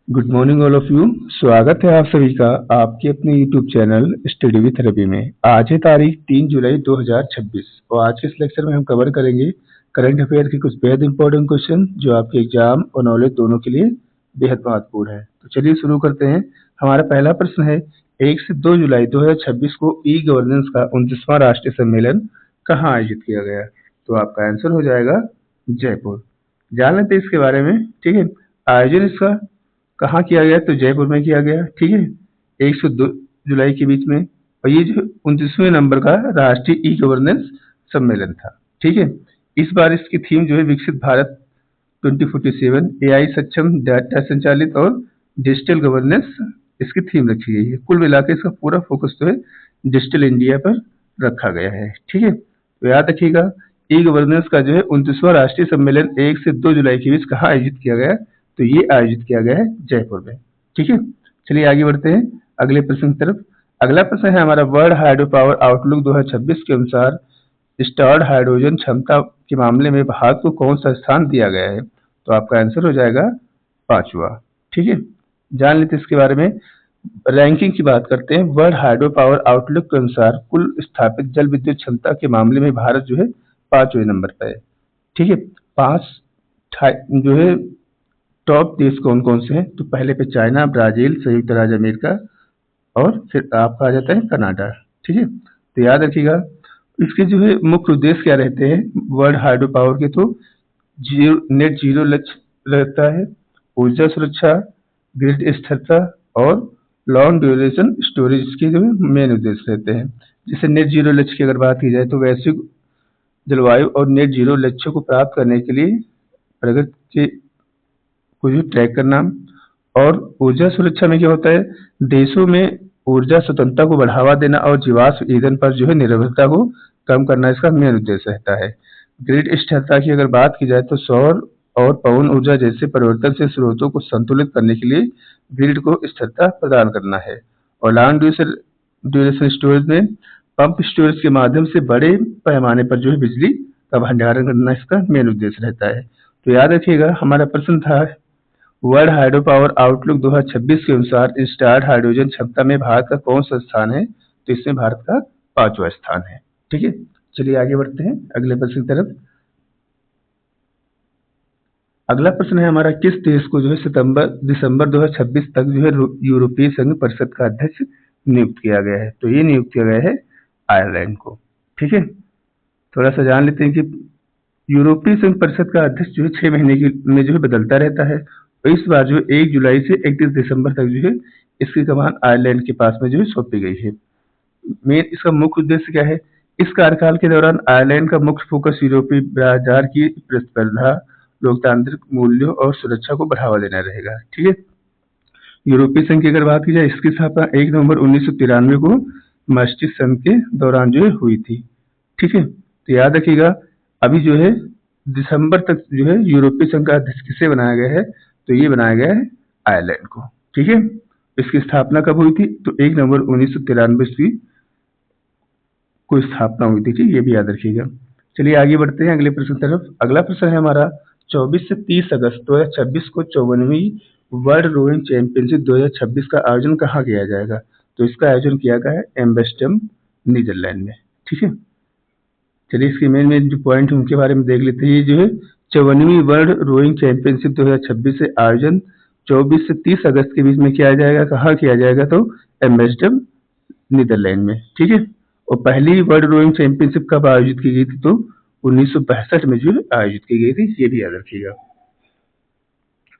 Good morning all of you. स्वागत है आप सभी का आपके अपने YouTube channel study with Ravi में। आज है तारीख 3 जुलाई 2026 और आज के इस लेक्चर में हम कवर करेंगे करंट अफेयर के कुछ बेहद इंपॉर्टेंट क्वेश्चन जो आपके एग्जाम और नॉलेज दोनों के लिए बेहद महत्वपूर्ण है। तो चलिए शुरू करते हैं। हमारा पहला प्रश्न है 1 से 2 जुलाई 2026 को ई गवर्नेंस का 29वां राष्ट्रीय सम्मेलन कहाँ आयोजित किया गया? तो आपका आंसर हो जाएगा जयपुर। जान लेते हैं इसके बारे में। ठीक है, आयोजन इसका कहाँ किया गया? तो जयपुर में किया गया। ठीक है, 1 से 2 जुलाई के बीच में। और ये जो 29वें नंबर का राष्ट्रीय ई गवर्नेंस सम्मेलन था। ठीक है, इस बार इसकी थीम जो है विकसित भारत 2047, एआई सक्षम, डाटा संचालित और डिजिटल गवर्नेंस इसकी थीम रखी गई है। कुल मिलाकर इसका पूरा फोकस जो है डिजिटल इंडिया पर रखा गया है। ठीक है, तो याद रखिएगा ई गवर्नेंस का जो है 29वां राष्ट्रीय सम्मेलन 1 से 2 जुलाई के बीच कहाँ आयोजित किया गया? तो ये आयोजित किया गया है जयपुर में। ठीक है, चलिए आगे बढ़ते हैं अगले प्रश्न की तरफ। अगला प्रश्न है हमारा वर्ल्ड हाइड्रो पावर आउटलुक 2026 के अनुसार स्टार्ड हाइड्रोजन क्षमता के मामले में भारत को कौन सा स्थान दिया गया है? तो आपका आंसर हो जाएगा 5वां। ठीक है, जान लेते इसके बारे में। रैंकिंग की बात करते हैं। वर्ल्ड हाइड्रो पावर आउटलुक के अनुसार कुल स्थापित जल विद्युत क्षमता के मामले में भारत जो है 5वें नंबर पर है। ठीक है, 5 जो है टॉप देश कौन कौन से हैं? तो पहले पे चाइना, ब्राजील, संयुक्त राज्य अमेरिका और फिर आपका आ जाता है कनाडा। ठीक है, तो याद रखिएगा इसके जो है मुख्य उद्देश्य क्या रहते हैं वर्ल्ड हाइड्रो पावर के? तो नेट जीरो लक्ष्य रहता है, ऊर्जा सुरक्षा, ग्रिड स्थिरता और लॉन्ग ड्यूरेशन स्टोरेज के जो है मेन उद्देश्य रहते हैं। जैसे नेट जीरो लक्ष्य की अगर बात की जाए तो वैश्विक जलवायु और नेट जीरो लक्ष्यों को प्राप्त करने के लिए प्रगति को जो ट्रैक करना। और ऊर्जा सुरक्षा में क्या होता है? देशों में ऊर्जा स्वतंत्रता को बढ़ावा देना और जीवाश्म ईंधन पर जो है निर्भरता को कम करना इसका मेन उद्देश्य रहता है। ग्रिड स्थिरता की अगर बात की जाए तो सौर और पवन ऊर्जा जैसे परिवर्तनशील स्रोतों को संतुलित करने के लिए ग्रिड को स्थिरता प्रदान करना है। और लॉन्ग ड्यूरेशन स्टोरेज में पंप स्टोरेज के माध्यम से बड़े पैमाने पर जो है बिजली का भंडारण करना इसका मेन उद्देश्य रहता है। तो याद रखिएगा हमारा प्रश्न था वर्ल्ड हाइड्रो पावर आउटलुक 2026 के अनुसार इंस्टॉल्ड हाइड्रोजन क्षमता में भारत का कौन सा स्थान है? तो इसमें भारत का 5वां स्थान है। ठीक है, चलिए आगे बढ़ते हैं अगले प्रश्न की तरफ। अगला प्रश्न है हमारा किस देश को जो है दिसंबर 2026 तक जो है यूरोपीय संघ परिषद का अध्यक्ष नियुक्त किया गया है? तो ये नियुक्त किया गया है आयरलैंड को। ठीक है, थोड़ा सा जान लेते हैं कि यूरोपीय संघ परिषद का अध्यक्ष जो है 6 महीने में जो है बदलता रहता है। और इस बार जो 1 जुलाई से 31 दिसंबर तक जो है इसकी कमान आयरलैंड के पास में जो है सौंपी गई है। मेन इसका मुख्य उद्देश्य क्या है? इस कार्यकाल के दौरान आयरलैंड का मुख्य फोकस यूरोपीय बाजार की प्रतिस्पर्धा, लोकतांत्रिक मूल्यों और सुरक्षा को बढ़ावा देना रहेगा। ठीक है, यूरोपीय संघ की अगर बात की जाए इसकी स्थापना 1 नवंबर 1993 को maastricht संघ के दौरान जो है हुई थी। ठीक है, तो याद रखिएगा अभी जो है दिसंबर तक जो है यूरोपीय संघ का अध्यक्ष किसे बनाया गया है? तो ये बनाया गया है आयरलैंड को। ठीक है, इसकी स्थापना कब हुई थी? तो 1 नवंबर 1993 की को स्थापना हुई थी। ठीक, ये भी याद रखिएगा। चलिए आगे बढ़ते हैं अगले प्रश्न की तरफ। अगला प्रश्न है हमारा 24 से 30 अगस्त 2026 को 54वीं वर्ल्ड रोइंग चैंपियनशिप 2026 का आयोजन कहाँ किया जाएगा? तो इसका आयोजन किया गया है एम्स्टर्डम, नीदरलैंड में। ठीक है, चलिए इसके मेन जो पॉइंट है उनके बारे में देख लेते हैं। ये जो है 54वीं वर्ल्ड रोइंग चैंपियनशिप 2026 से आयोजन 24 से 30 अगस्त के बीच में किया जाएगा। कहाँ किया जाएगा? तो एम्स्टर्डम, नीदरलैंड में। ठीक है, और पहली वर्ल्ड रोइंग चैंपियनशिप कब आयोजित की गई थी? तो 1965 में जो है आयोजित की गई थी। ये भी याद रखिएगा।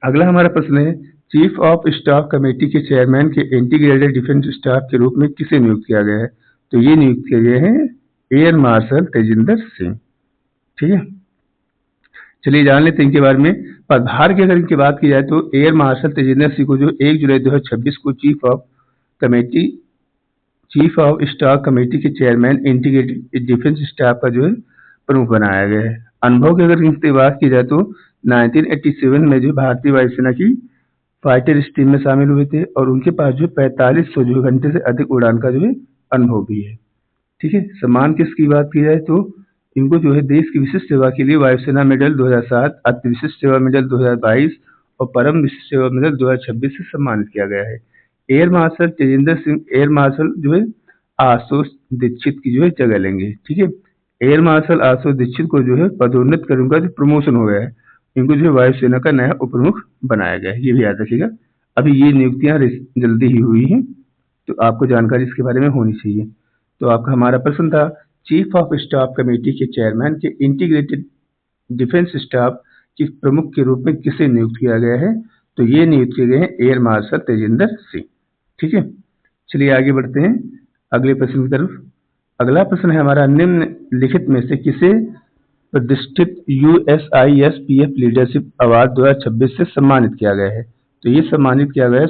अगला हमारा प्रश्न है चीफ ऑफ स्टाफ कमेटी के चेयरमैन के इंटीग्रेटेड डिफेंस स्टाफ के रूप में किसे नियुक्त किया गया है? तो ये नियुक्त किए गए हैं एयर मार्शल तेजिंदर सिंह। ठीक है, चलिए जान लेते हैं इनके बारे में। पदभार की अगर इनकी बात की जाए तो एयर मार्शल तेजिंदर सिंह को जो 1 जुलाई 2026 को चीफ ऑफ स्टाफ कमेटी के चेयरमैन इंटीग्रेटेड डिफेंस स्टाफ का जो है प्रमुख बनाया गया है। अनुभव की अगर इनकी बात की जाए तो 1987 में जो भारतीय वायुसेना की फाइटर स्ट्रीम में शामिल हुए थे और उनके पास जो 4500 जो घंटे से अधिक उड़ान का जो है अनुभव भी है। ठीक है, सम्मान किसकी बात की जाए तो इनको जो है देश की विशिष्ट सेवा के लिए वायुसेना मेडल 2007, अति विशिष्ट सेवा मेडल 2022 और परम विशिष्ट सेवा मेडल 2026 से सम्मानित किया गया है। Air marshal Tejendra Singh air marshal जो है आशुतोष दीक्षित की जो है जगह लेंगे। ठीक है, एयर मार्शल आशुतोष दीक्षित को जो है पदोन्नत कर उनका जो प्रमोशन हो गया है, इनको जो है वायुसेना का नया उप प्रमुख बनाया गया है, ये भी याद रखिएगा। अभी ये नियुक्तियां जल्दी ही हुई हैं, तो आपको जानकारी इसके बारे में होनी चाहिए। तो आपका हमारा प्रश्न था, चीफ ऑफ स्टाफ कमेटी के चेयरमैन के इंटीग्रेटेड डिफेंस स्टाफ के प्रमुख के रूप में किसे नियुक्त किया गया है? तो ये नियुक्त किए गए हैं एयर मार्शल तेजेंद्र सिंह। ठीक है, चलिए आगे बढ़ते हैं अगले प्रश्न की तरफ। अगला प्रश्न है हमारा, निम्नलिखित में से किसे प्रतिष्ठित USISPF लीडरशिप अवार्ड 2026 से सम्मानित किया गया है? तो ये सम्मानित किया गया है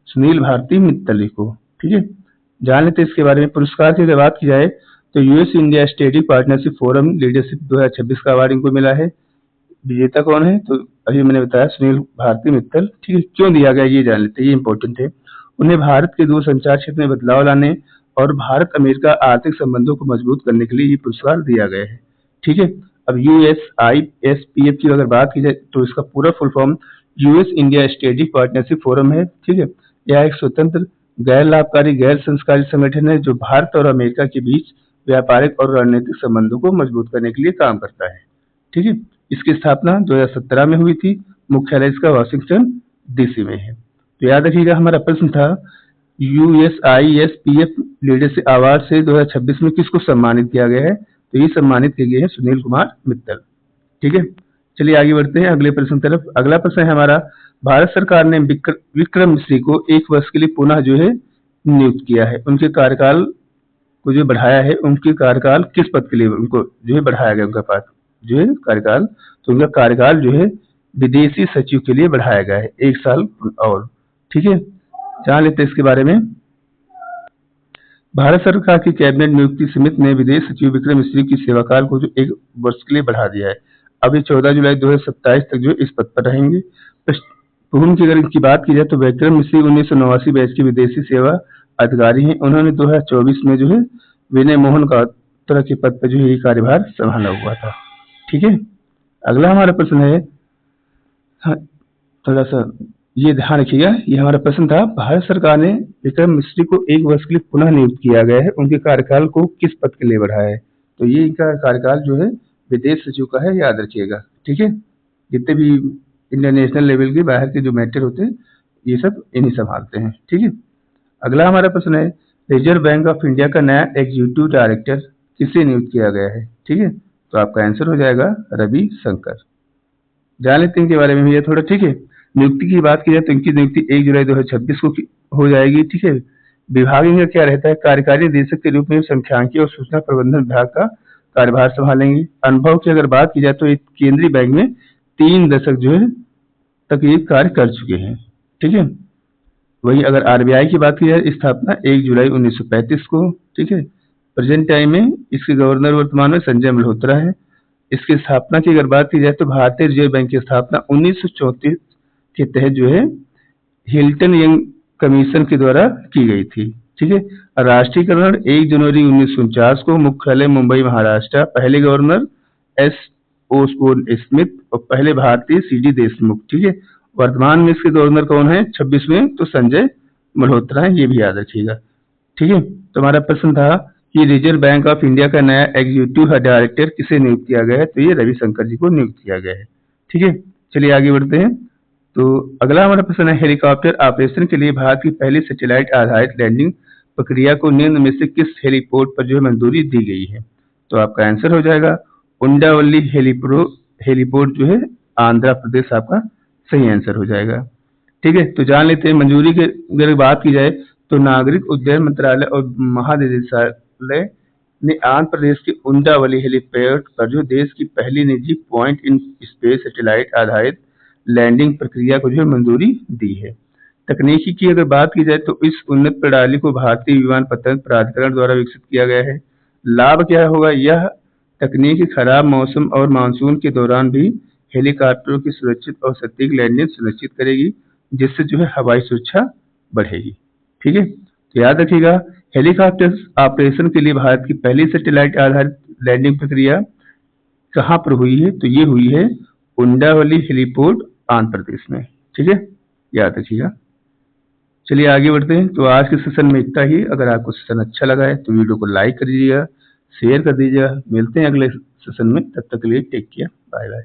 सुनील भारती मित्तल को। ठीक है, जान लेते हैं इसके बारे में। पुरस्कार की अगर बात की जाए तो US India strategic partnership forum leadership 2026 का अवार्ड इनको मिला है। विजेता कौन है? तो अभी मैंने बताया सुनील भारती मित्तल। ठीक है, क्यों दिया गया ये जान लेते हैं, ये इंपॉर्टेंट है। उन्हें भारत के दूरसंचार क्षेत्र में बदलाव लाने और भारत अमेरिका आर्थिक संबंधों को मजबूत करने के लिए ये पुरस्कार दिया गया है। ठीक है, अब USISPF की अगर बात की जाए तो इसका पूरा full form US India strategic partnership forum है। ठीक है, यह एक स्वतंत्र गैर लाभकारी गैर संस्कारी संगठन है जो भारत और अमेरिका के बीच व्यापारिक और रणनीतिक संबंधों को मजबूत करने के लिए काम करता है। ठीक है, इसकी स्थापना 2017 में हुई थी। मुख्यालय इसका वाशिंगटन DC में है। तो याद रखिएगा, हमारा प्रश्न था USISPF लीडरशिप अवार्ड से 2026 में किसको सम्मानित किया गया है? तो ये सम्मानित किए गए हैं सुनील कुमार मित्तल। ठीक है, चलिए आगे बढ़ते हैं अगले प्रश्न तरफ। अगला प्रश्न है हमारा, भारत सरकार ने विक्रम मिश्री को 1 वर्ष के लिए पुनः जो है नियुक्त किया है। उनके कार्यकाल को जो बढ़ाया है, उनके कार्यकाल किस पद के लिए उनको जो है बढ़ाया गया, उनका पद जो है कार्यकाल, तो उनका कार्यकाल जो है विदेशी सचिव के लिए बढ़ाया गया है 1 साल और। ठीक है, जान लेते हैं इसके बारे में। भारत सरकार की कैबिनेट नियुक्ति समिति ने विदेश सचिव विक्रम मिश्री की सेवाकाल को जो 1 वर्ष के लिए बढ़ा दिया है। अब ये 14 जुलाई 2027 तक जो इस पद पर रहेंगे। पृष्ठभूमि की अगर इनकी बात की जाए तो विक्रम मिश्री 1989 बैच के विदेशी सेवा अधिकारी हैं। उन्होंने 2024 में जो है विनय मोहन गात्रा के पद पर जो है ये कार्यभार संभाला हुआ था। ठीक है, अगला हमारा प्रश्न है, हाँ, थोड़ा सा ये ध्यान रखिएगा, ये हमारा प्रश्न था, भारत सरकार ने विक्रम मिश्री को 1 वर्ष के लिए पुनः नियुक्त किया गया है। उनके कार्यकाल को किस पद के लिए बढ़ाया है? तो ये इनका कार्यकाल जो है विदेश सचिव का है, याद रखिएगा। ठीक है, जितने भी इंटरनेशनल लेवल के बाहर के जो मैटर होते हैं ये सब इन्हीं संभालते हैं। ठीक है, अगला हमारा प्रश्न है, रिजर्व बैंक ऑफ इंडिया का नया एग्जीक्यूटिव डायरेक्टर किसे नियुक्त किया गया है? ठीक है, तो आपका आंसर हो जाएगा रवि शंकर। जान लेते हैं इनके बारे में भैया थोड़ा। ठीक है, नियुक्ति की बात की जाए तो इनकी नियुक्ति 1 जुलाई 2026 को हो जाएगी। ठीक है, विभाग इनका क्या रहता है? कार्यकारी निदेशक के रूप में सांख्यिकी और सूचना प्रबंधन विभाग का कार्यभार संभालेंगे। अनुभव की अगर बात की जाए तो एक केंद्रीय बैंक में 3 दशक जो है तक ये कार्य कर चुके हैं। ठीक है, वही अगर RBI की बात की जाए, स्थापना 1 जुलाई 1935 को। ठीक है, प्रेजेंट टाइम में इसके गवर्नर वर्तमान में संजय मल्होत्रा है। इसकी स्थापना की अगर बात की जाए तो भारतीय रिजर्व बैंक की स्थापना 1934 के तहत जो है हिल्टन यंग कमीशन के द्वारा की गई थी। ठीक है, राष्ट्रीयकरण 1 जनवरी 1949 को। मुख्यालय मुंबई महाराष्ट्र। पहले गवर्नर S. ओसबोर्न स्मिथ और पहले भारतीय CD देशमुख। ठीक है, वर्तमान में इसके गवर्नर कौन है 26 में? तो संजय मल्होत्रा है, ये भी याद रखिएगा। ठीक है, तो हमारा प्रश्न था कि रिजर्व बैंक ऑफ इंडिया का नया एग्जीक्यूटिव डायरेक्टर किसे नियुक्त किया गया है? तो ये रविशंकर जी को नियुक्त किया गया है। ठीक है, चलिए आगे बढ़ते हैं। तो अगला हमारा प्रश्न है, हेलीकॉप्टर ऑपरेशन के लिए भारत की पहली सैटेलाइट आधारित लैंडिंग प्रक्रिया को निम्न में से किस हेलीपोर्ट पर जो है मंजूरी दी गई है? तो आपका आंसर हो जाएगा उंडावली हेलीपोर्ट जो है आंध्र प्रदेश, आपका सही आंसर हो जाएगा। ठीक है, तो जान लेते हैं मंजूरी की अगर बात की जाए तो नागरिक उड्डयन मंत्रालय और महानिदेशालय ने आंध्र प्रदेश के उंडावली हेलीपोर्ट पर जो देश की पहली निजी पॉइंट इन स्पेस सैटेलाइट आधारित लैंडिंग प्रक्रिया को जो है मंजूरी दी है। तकनीकी की अगर बात की जाए तो इस उन्नत प्रणाली को भारतीय विमानपत्तन प्राधिकरण द्वारा विकसित किया गया है। लाभ क्या होगा? यह तकनीक खराब मौसम और मानसून के दौरान भी हेलीकॉप्टरों की सुरक्षित और सटीक लैंडिंग सुनिश्चित करेगी, जिससे जो है हवाई सुरक्षा बढ़ेगी। ठीक है, तो याद रखिएगा, हेलीकॉप्टर ऑपरेशन के लिए भारत की पहली सैटेलाइट आधारित लैंडिंग प्रक्रिया कहाँ पर हुई है? तो ये हुई है उंडावली हेलीपोर्ट आंध्र प्रदेश में। ठीक है, याद रखिएगा। चलिए आगे बढ़ते हैं। तो आज के सेशन में इतना ही। अगर आपको सेशन अच्छा लगा है तो वीडियो को लाइक कर दीजिएगा, शेयर कर दीजिएगा। मिलते हैं अगले सेशन में, तब तक के लिए टेक केयर, बाय बाय।